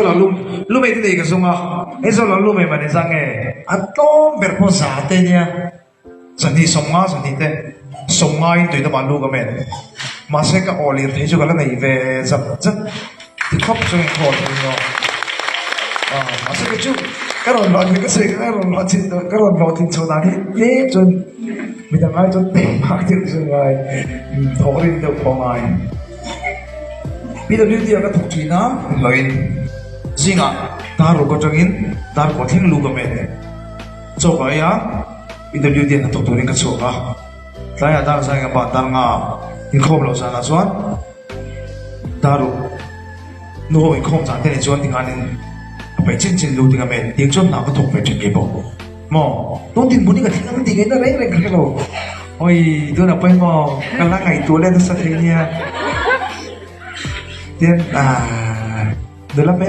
là lu mày thì cái sung à ấy rồi là lu mày mà đi sang nghe à to bẹt po sa thế nha sân đi sông thế sông ngay tụi nó bán lu cái mẹ mà sẽ cái ô liệt thấy cho cái này về dập rất thì khóc cho người khổ thì nó mà sẽ cái chú cái rồi nói cái gì cái rồi nói chuyện cái rồi nói chuyện chỗ nào thế cho mình đang nói cho tiền bạc tiền rồi ngay thổ đi được bao ngày bây giờ như thế cái thuộc chuyện á lời riêng à ta rồi có cho in ta có thêm lu cái mẹ cho cái á bây giờ như thế là thuộc tuổi cái số à tại ta sai cái bạn ta ngà in không lâu sana chuan ta rồi nó in không chẳng thế này chuan tiếng Anh phải chân lu tiếng mẹ tiếng chuan nào có thuộc về chuyện gì bộ mà tôi tin muốn cái tiếng Anh nó đấy cái đâu ôi tôi là phải mà cái lá ngày tuổi lên nó sẽ thế nha tiếng đó là mẹ